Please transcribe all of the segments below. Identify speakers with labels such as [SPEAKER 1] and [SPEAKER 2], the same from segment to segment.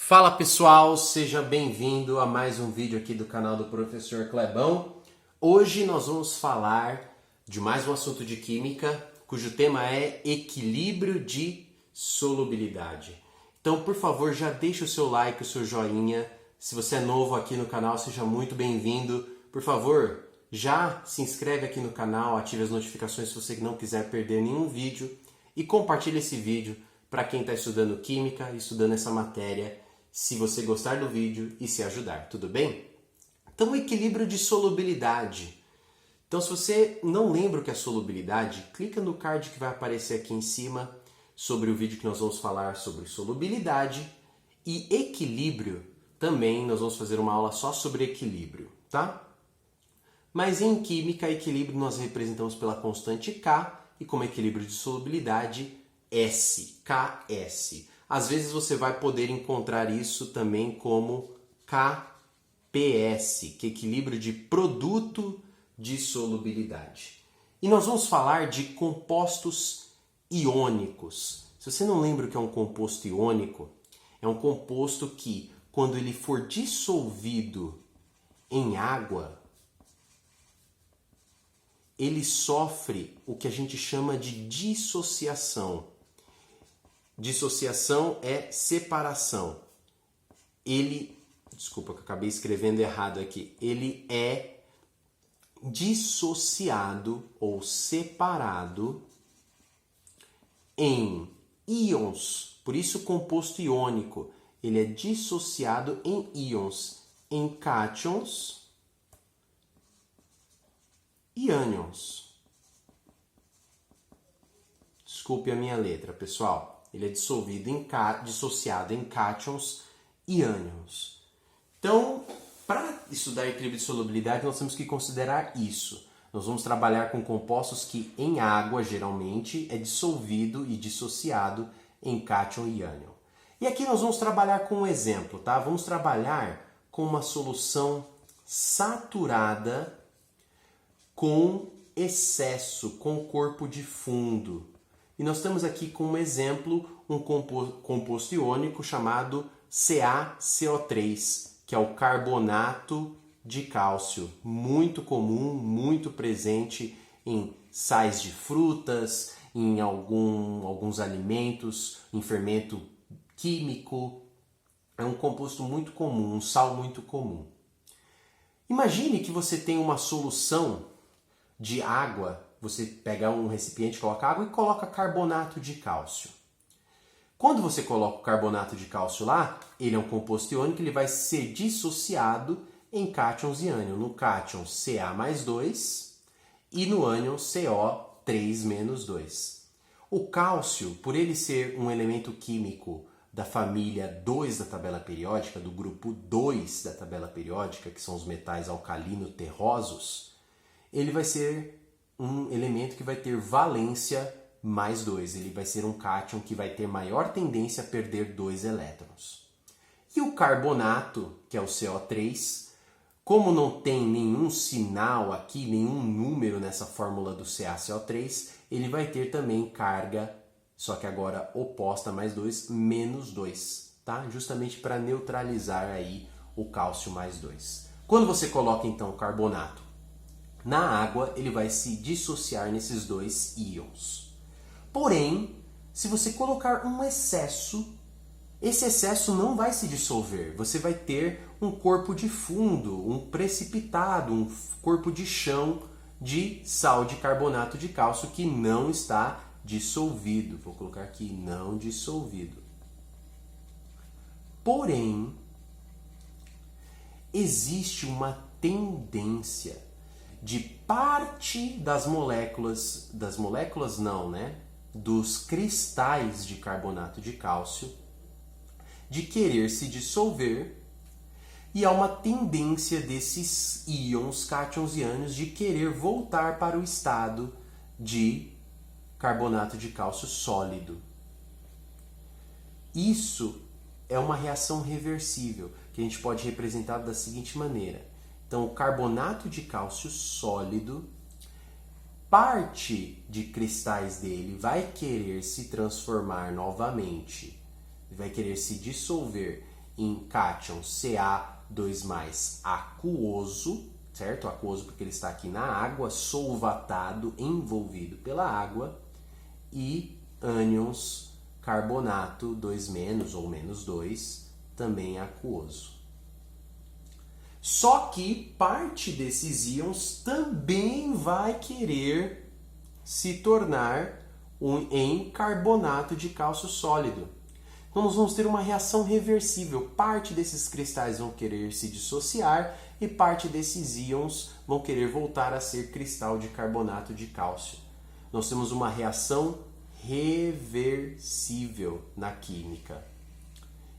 [SPEAKER 1] Fala pessoal, seja bem-vindo a mais um vídeo aqui do canal do Professor Clebão. Hoje nós vamos falar de mais um assunto de química, cujo tema é equilíbrio de solubilidade. Então, por favor, já deixa o seu like, o seu joinha. Se você é novo aqui no canal, seja muito bem-vindo. Por favor, já se inscreve aqui no canal, ative as notificações se você não quiser perder nenhum vídeo e compartilhe esse vídeo para quem está estudando química, estudando essa matéria, se você gostar do vídeo e se ajudar, tudo bem? Então, equilíbrio de solubilidade. Então, se você não lembra o que é solubilidade, clica no card que vai aparecer aqui em cima sobre o vídeo que nós vamos falar sobre solubilidade e equilíbrio. Também nós vamos fazer uma aula só sobre equilíbrio, tá? Mas em química, equilíbrio nós representamos pela constante K e como equilíbrio de solubilidade, S, KS. Às vezes você vai poder encontrar isso também como KPS, que é equilíbrio de produto de solubilidade. E nós vamos falar de compostos iônicos. Se você não lembra o que é um composto iônico, é um composto que, quando ele for dissolvido em água, ele sofre o que a gente chama de dissociação. Dissociação é separação. Desculpa que eu acabei escrevendo errado aqui. Ele é dissociado ou separado em íons. Por isso, composto iônico. Ele é dissociado em íons, em cátions e ânions. Desculpe a minha letra, pessoal. Ele é dissociado em cátions e ânions. Então, para estudar equilíbrio de solubilidade, nós temos que considerar isso. Nós vamos trabalhar com compostos que em água, geralmente, é dissolvido e dissociado em cátion e ânion. E aqui nós vamos trabalhar com um exemplo, tá? Vamos trabalhar com uma solução saturada com excesso, com corpo de fundo. E nós temos aqui como exemplo um composto iônico chamado CaCO3, que é o carbonato de cálcio, muito comum, muito presente em sais de frutas, em alguns alimentos, em fermento químico. É um composto muito comum, um sal muito comum. Imagine que você tem uma solução de água. Você pega um recipiente, coloca água e coloca carbonato de cálcio. Quando você coloca o carbonato de cálcio lá, ele é um composto iônico, ele vai ser dissociado em cátions e ânions. No cátion, Ca mais 2 e no ânion, CO3 menos 2. O cálcio, por ele ser um elemento químico da família 2 da tabela periódica, do grupo 2 da tabela periódica, que são os metais alcalino-terrosos, ele vai ser um elemento que vai ter valência mais 2. Ele vai ser um cátion que vai ter maior tendência a perder 2 elétrons. E o carbonato, que é o CO3, como não tem nenhum sinal aqui, nenhum número nessa fórmula do CaCO3, ele vai ter também carga, só que agora oposta, mais 2, menos 2, tá? Justamente para neutralizar aí o cálcio mais 2. Quando você coloca então o carbonato na água, ele vai se dissociar nesses dois íons. Porém, se você colocar um excesso, esse excesso não vai se dissolver. Você vai ter um corpo de fundo, um precipitado, um corpo de chão de sal de carbonato de cálcio que não está dissolvido. Vou colocar aqui, não dissolvido. Porém, existe uma tendência de parte dos cristais de carbonato de cálcio, de querer se dissolver, e há uma tendência desses íons, cátions e ânions, de querer voltar para o estado de carbonato de cálcio sólido. Isso é uma reação reversível, que a gente pode representar da seguinte maneira. Então, o carbonato de cálcio sólido, parte de cristais dele vai querer se transformar novamente, vai querer se dissolver em cátion Ca2+ aquoso, certo? Aquoso porque ele está aqui na água, solvatado, envolvido pela água, e ânions carbonato 2- ou -2, também aquoso. Só que parte desses íons também vai querer se tornar em carbonato de cálcio sólido. Então nós vamos ter uma reação reversível. Parte desses cristais vão querer se dissociar e parte desses íons vão querer voltar a ser cristal de carbonato de cálcio. Nós temos uma reação reversível na química.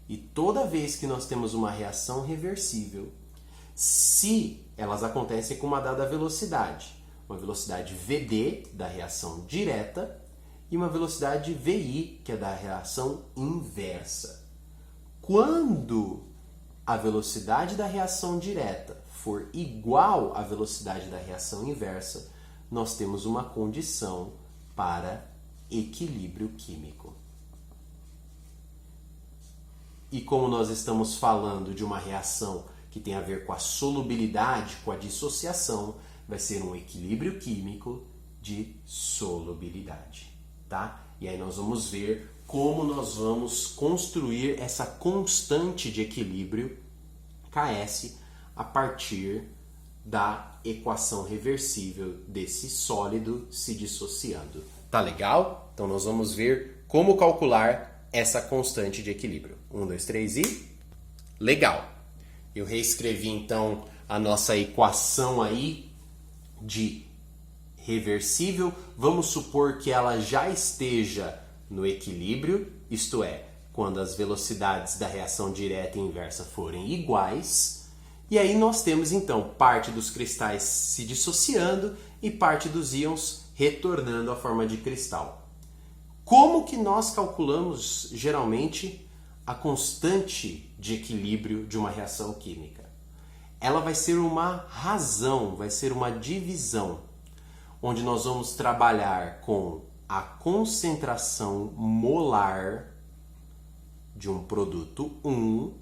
[SPEAKER 1] E toda vez que nós temos uma reação reversível, se elas acontecem com uma dada velocidade, uma velocidade Vd da reação direta e uma velocidade Vi, que é da reação inversa. Quando a velocidade da reação direta for igual à velocidade da reação inversa, nós temos uma condição para equilíbrio químico. E como nós estamos falando de uma reação que tem a ver com a solubilidade, com a dissociação, vai ser um equilíbrio químico de solubilidade, tá? E aí nós vamos ver como nós vamos construir essa constante de equilíbrio Ks a partir da equação reversível desse sólido se dissociando. Tá legal? Então nós vamos ver como calcular essa constante de equilíbrio. 1, 2, 3 e... Legal! Eu reescrevi então a nossa equação aí de reversível. Vamos supor que ela já esteja no equilíbrio, isto é, quando as velocidades da reação direta e inversa forem iguais. E aí nós temos então parte dos cristais se dissociando e parte dos íons retornando à forma de cristal. Como que nós calculamos geralmente a constante de equilíbrio de uma reação química? Ela vai ser uma razão, vai ser uma divisão, onde nós vamos trabalhar com a concentração molar de um produto 1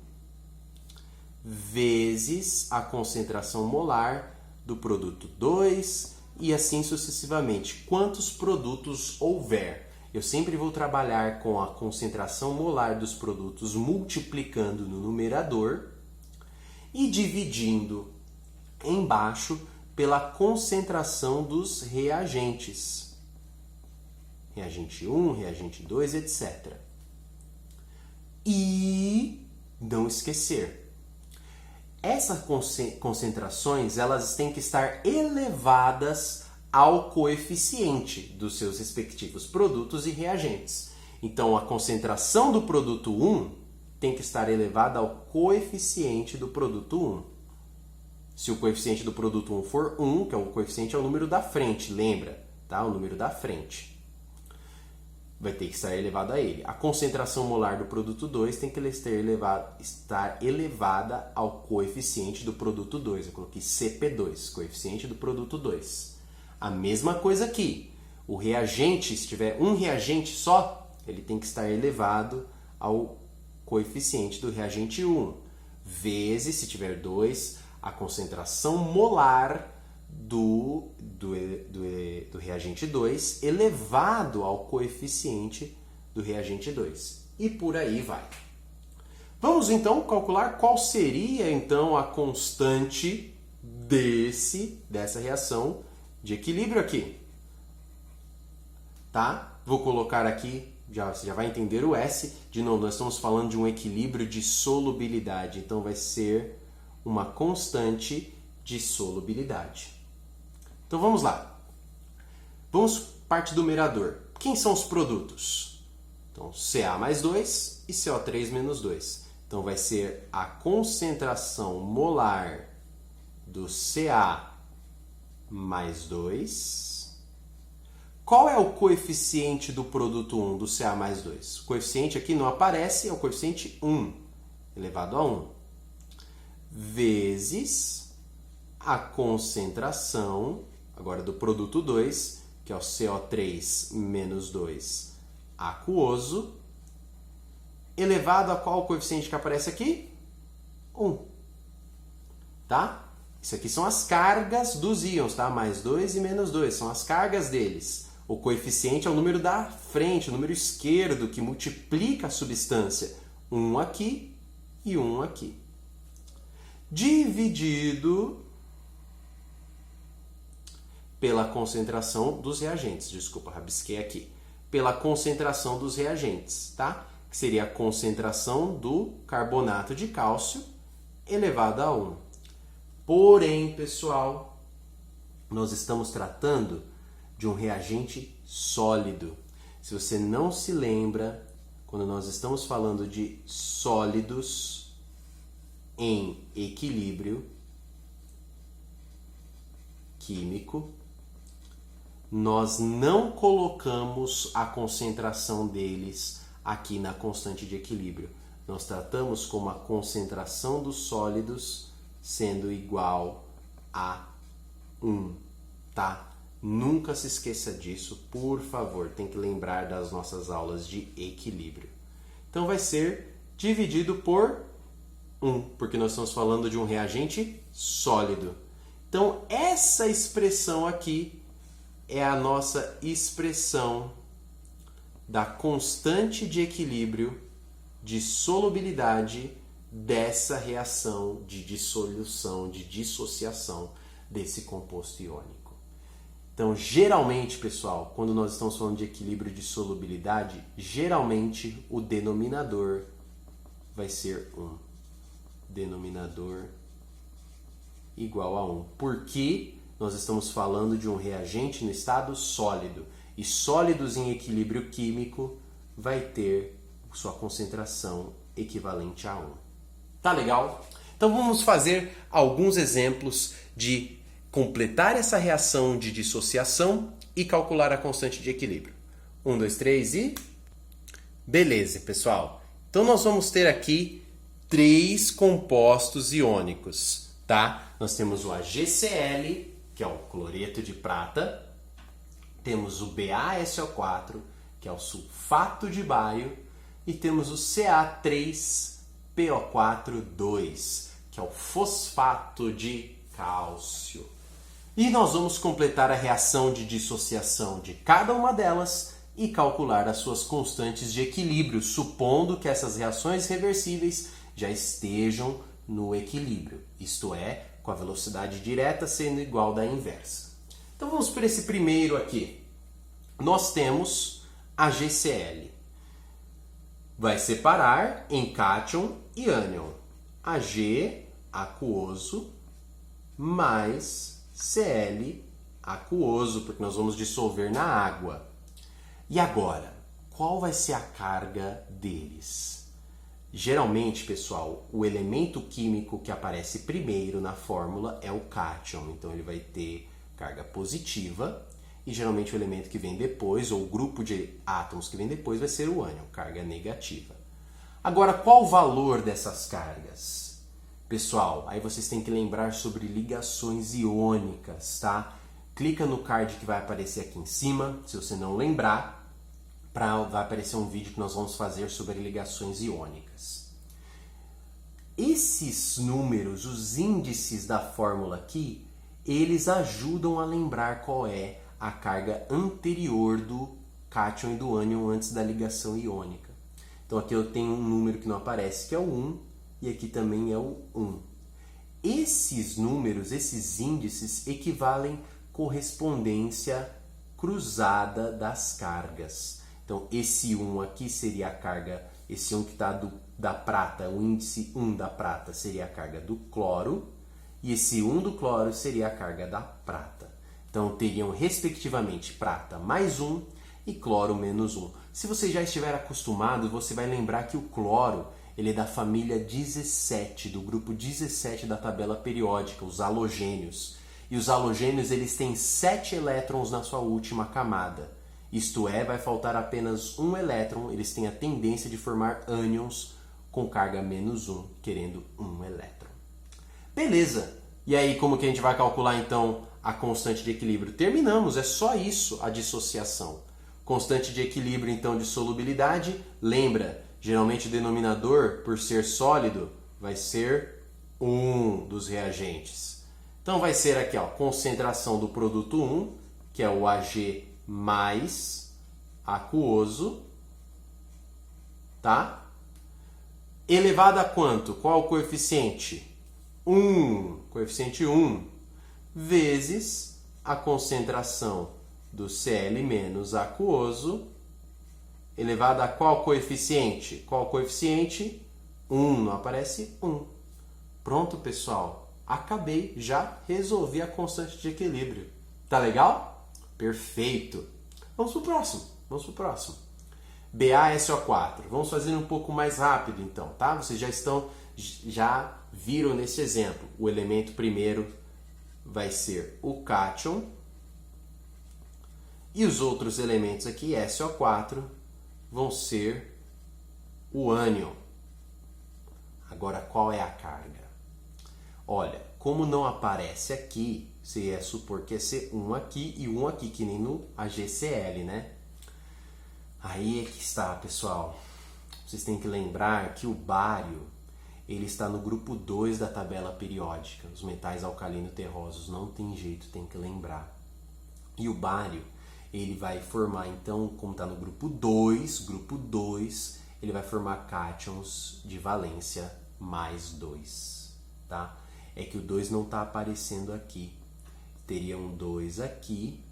[SPEAKER 1] vezes a concentração molar do produto 2 e assim sucessivamente. Quantos produtos houver, eu sempre vou trabalhar com a concentração molar dos produtos multiplicando no numerador e dividindo embaixo pela concentração dos reagentes. Reagente 1, reagente 2, etc. E não esquecer, essas concentrações elas têm que estar elevadas ao coeficiente dos seus respectivos produtos e reagentes. Então, a concentração do produto 1 tem que estar elevada ao coeficiente do produto 1. Se o coeficiente do produto 1 for 1, que é o coeficiente é o número da frente, lembra? Tá? O número da frente. Vai ter que estar elevado a ele. A concentração molar do produto 2 tem que estar elevada ao coeficiente do produto 2. Eu coloquei CP2, coeficiente do produto 2. A mesma coisa aqui. O reagente, se tiver um reagente só, ele tem que estar elevado ao coeficiente do reagente 1. Vezes, se tiver 2, a concentração molar do reagente 2 elevado ao coeficiente do reagente 2. E por aí vai. Vamos então calcular qual seria então a constante dessa reação de equilíbrio aqui. Tá? Vou colocar aqui, você já vai entender o S. De novo, nós estamos falando de um equilíbrio de solubilidade. Então vai ser uma constante de solubilidade. Então vamos lá. Vamos parte do numerador. Quem são os produtos? Então Ca+2 e CO3-2. Então vai ser a concentração molar do Ca+2. Qual é o coeficiente do produto 1, do Ca+2? O coeficiente aqui não aparece, é o coeficiente 1, elevado a 1. Vezes a concentração, agora do produto 2, que é o CO3-2 aquoso, elevado a qual coeficiente que aparece aqui? 1. Tá? Isso aqui são as cargas dos íons, tá? Mais 2 e menos 2, são as cargas deles. O coeficiente é o número da frente, o número esquerdo, que multiplica a substância. 1 aqui e 1 aqui. Dividido pela concentração dos reagentes. Desculpa, rabisquei aqui. Pela concentração dos reagentes, tá? Que seria a concentração do carbonato de cálcio elevado a 1. Porém, pessoal, nós estamos tratando de um reagente sólido. Se você não se lembra, quando nós estamos falando de sólidos em equilíbrio químico, nós não colocamos a concentração deles aqui na constante de equilíbrio. Nós tratamos como a concentração dos sólidos sendo igual a 1, tá? Nunca se esqueça disso, por favor. Tem que lembrar das nossas aulas de equilíbrio. Então vai ser dividido por 1, porque nós estamos falando de um reagente sólido. Então essa expressão aqui é a nossa expressão da constante de equilíbrio de solubilidade dessa reação de dissolução, de dissociação desse composto iônico. Então, geralmente, pessoal, quando nós estamos falando de equilíbrio de solubilidade, geralmente o denominador vai ser 1. Denominador igual a 1. Porque nós estamos falando de um reagente no estado sólido. E sólidos em equilíbrio químico vai ter sua concentração equivalente a 1. Tá legal? Então vamos fazer alguns exemplos de completar essa reação de dissociação e calcular a constante de equilíbrio. 1, 2, 3 e... Beleza, pessoal. Então nós vamos ter aqui 3 compostos iônicos, tá? Nós temos o AgCl, que é o cloreto de prata. Temos o BaSO4, que é o sulfato de bário. E temos o Ca3PO4,2, que é o fosfato de cálcio. E nós vamos completar a reação de dissociação de cada uma delas e calcular as suas constantes de equilíbrio, supondo que essas reações reversíveis já estejam no equilíbrio, isto é, com a velocidade direta sendo igual da inversa. Então vamos para esse primeiro aqui. Nós temos AgCl. Vai separar em cátion e ânion. Ag, aquoso, mais Cl, aquoso, porque nós vamos dissolver na água. E agora, qual vai ser a carga deles? Geralmente, pessoal, o elemento químico que aparece primeiro na fórmula é o cátion. Então ele vai ter carga positiva. E geralmente o elemento que vem depois, ou o grupo de átomos que vem depois, vai ser o ânion, carga negativa. Agora, qual o valor dessas cargas? Pessoal, aí vocês têm que lembrar sobre ligações iônicas, tá? Clica no card que vai aparecer aqui em cima, se você não lembrar, vai aparecer um vídeo que nós vamos fazer sobre ligações iônicas. Esses números, os índices da fórmula aqui, eles ajudam a lembrar qual é a carga anterior do cátion e do ânion antes da ligação iônica. Então aqui eu tenho um número que não aparece, que é o 1, e aqui também é o 1. Esses números, esses índices, equivalem correspondência cruzada das cargas. Então esse 1 aqui seria a carga, esse 1 que está da prata, o índice 1 da prata seria a carga do cloro, e esse 1 do cloro seria a carga da prata. Então, teriam, respectivamente, prata mais 1 e cloro menos 1. Se você já estiver acostumado, você vai lembrar que o cloro ele é da família 17, do grupo 17 da tabela periódica, os halogênios. E os halogênios eles têm 7 elétrons na sua última camada. Isto é, vai faltar apenas um elétron, eles têm a tendência de formar ânions com carga menos 1, querendo um elétron. Beleza! E aí, como que a gente vai calcular, então, a constante de equilíbrio? Terminamos, é só isso a dissociação. Constante de equilíbrio, então, de solubilidade, lembra, Geralmente o denominador, por ser sólido, vai ser um dos reagentes. Então vai ser aqui, ó, concentração do produto 1, que é o Ag mais aquoso, tá? Elevado a quanto? Qual o coeficiente? 1, coeficiente 1, vezes a concentração do Cl menos aquoso, elevado a qual coeficiente? Qual coeficiente? 1, não aparece 1. Pronto, pessoal. Acabei, já resolvi a constante de equilíbrio. Tá legal? Perfeito. Vamos pro próximo. BaSO4. Vamos fazer um pouco mais rápido então, tá? Vocês já viram nesse exemplo. O elemento primeiro vai ser o cátion e os outros elementos aqui, SO4, vão ser o ânion. Agora, qual é a carga? Olha, como não aparece aqui, você ia supor que ia ser um aqui e um aqui, que nem no AgCl, né? Aí é que está, pessoal. Vocês têm que lembrar que o bário, ele está no grupo 2 da tabela periódica. Os metais alcalino-terrosos, não tem jeito, tem que lembrar. E o bário, ele vai formar, então, como está no grupo 2, ele vai formar cátions de valência mais 2, tá? É que o 2 não está aparecendo aqui. Teria um 2 aqui,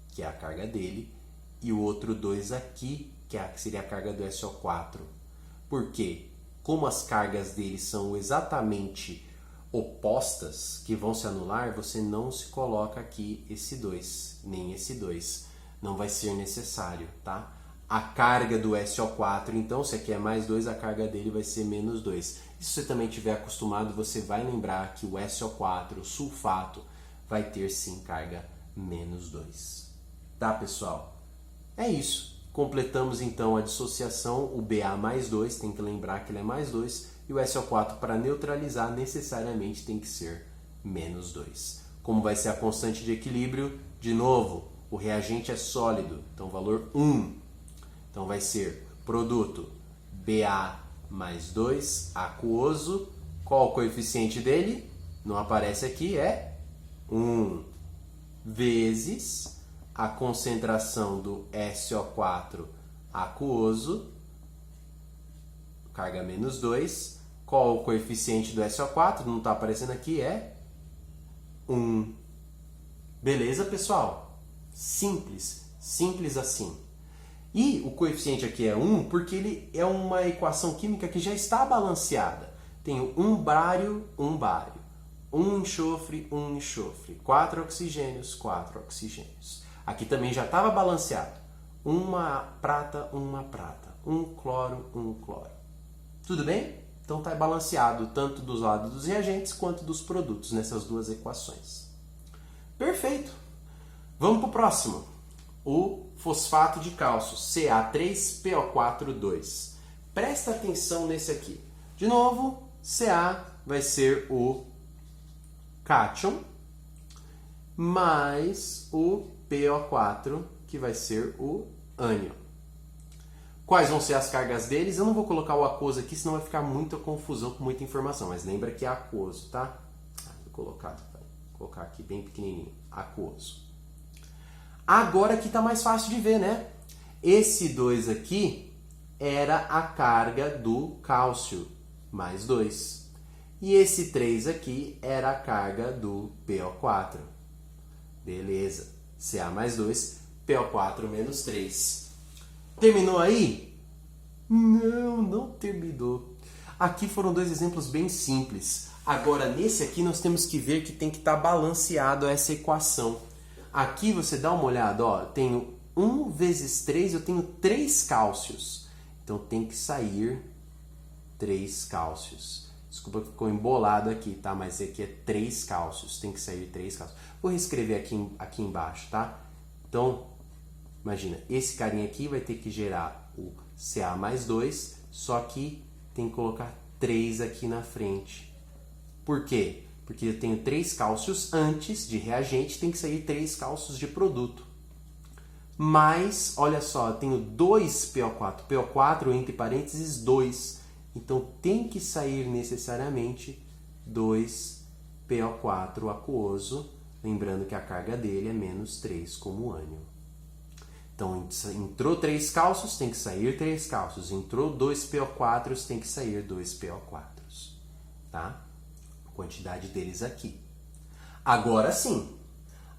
[SPEAKER 1] que é a carga dele, e o outro 2 aqui, que seria a carga do SO4. Por quê? Como as cargas dele são exatamente opostas, que vão se anular, você não se coloca aqui esse 2, nem esse 2. Não vai ser necessário, tá? A carga do SO4, então, se aqui é mais 2, a carga dele vai ser menos 2. E se você também estiver acostumado, você vai lembrar que o SO4, o sulfato, vai ter sim carga menos 2. Tá, pessoal? É isso. Completamos então a dissociação, o Ba mais 2, tem que lembrar que ele é mais 2, e o SO4 para neutralizar necessariamente tem que ser menos 2. Como vai ser a constante de equilíbrio? De novo, o reagente é sólido, então valor 1. Então vai ser produto Ba mais 2, aquoso. Qual o coeficiente dele? Não aparece aqui, é 1, vezes a concentração do SO4 aquoso, carga menos 2. Qual o coeficiente do SO4? Não está aparecendo aqui, é 1. Beleza, pessoal? Simples assim. E o coeficiente aqui é 1 porque ele é uma equação química que já está balanceada. Tenho um bário, um bário. Um enxofre, 4 oxigênios, 4 oxigênios. Aqui também já estava balanceado. Uma prata, um cloro. Tudo bem? Então está balanceado tanto dos lados dos reagentes quanto dos produtos nessas duas equações. Perfeito! Vamos para o próximo. O fosfato de cálcio, Ca3PO4,2. Presta atenção nesse aqui. De novo, Ca vai ser o cátion mais o PO4, que vai ser o ânion. Quais vão ser as cargas deles? Eu não vou colocar o aquoso aqui, senão vai ficar muita confusão com muita informação. Mas lembra que é aquoso, tá? Vou colocar aqui bem pequenininho. Aquoso. Agora aqui está mais fácil de ver, né? Esse 2 aqui era a carga do cálcio, mais 2. E esse 3 aqui era a carga do PO4. Beleza. Ca mais 2, PO4 menos 3. Terminou aí? Não terminou. Aqui foram dois exemplos bem simples. Agora, nesse aqui, nós temos que ver que tem que estar balanceado essa equação. Aqui você dá uma olhada, ó, tenho 1 vezes 3, eu tenho 3 cálcios. Então tem que sair 3 cálcios. Desculpa que ficou embolado aqui, tá? Mas aqui é 3 cálcios, tem que sair 3 cálcios. Vou reescrever aqui embaixo, tá? Então, imagina, esse carinha aqui vai ter que gerar o Ca mais 2, só que tem que colocar 3 aqui na frente. Por quê? Porque eu tenho 3 cálcios antes de reagente, tem que sair 3 cálcios de produto. mais, olha só, eu tenho 2PO4. PO4 entre parênteses 2. Então tem que sair necessariamente 2PO4 aquoso. Lembrando que a carga dele é menos 3 como ânion. Então entrou 3 cálcios, tem que sair 3 cálcios. Entrou 2PO4, tem que sair 2PO4. Tá? A quantidade deles aqui. Agora sim.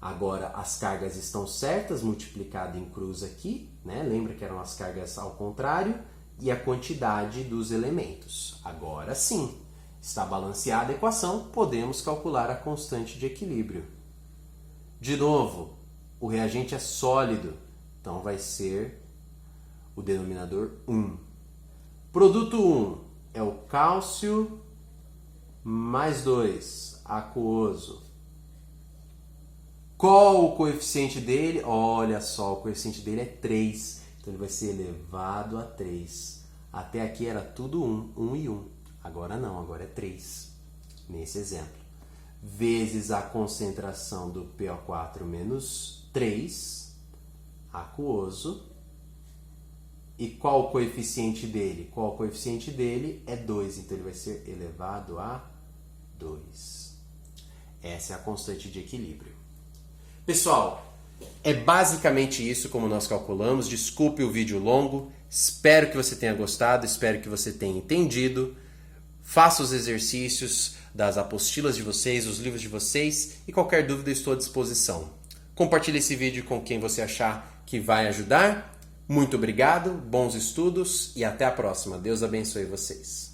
[SPEAKER 1] Agora as cargas estão certas, multiplicado em cruz aqui, né? Lembra que eram as cargas ao contrário, e a quantidade dos elementos. Agora sim, está balanceada a equação, podemos calcular a constante de equilíbrio. De novo, o reagente é sólido, então vai ser o denominador 1. Produto 1 é o cálcio mais 2, aquoso. Qual o coeficiente dele? Olha só, o coeficiente dele é 3. Então ele vai ser elevado a 3. Até aqui era tudo 1 e 1. Agora não, agora é 3. Nesse exemplo. Vezes a concentração do PO4 menos 3, aquoso. E qual o coeficiente dele? Qual o coeficiente dele? É 2. Então ele vai ser elevado a 2. Essa é a constante de equilíbrio. Pessoal, é basicamente isso como nós calculamos. Desculpe o vídeo longo. Espero que você tenha gostado, espero que você tenha entendido. Faça os exercícios das apostilas de vocês, os livros de vocês, e qualquer dúvida estou à disposição. Compartilhe esse vídeo com quem você achar que vai ajudar. Muito obrigado, bons estudos e até a próxima. Deus abençoe vocês.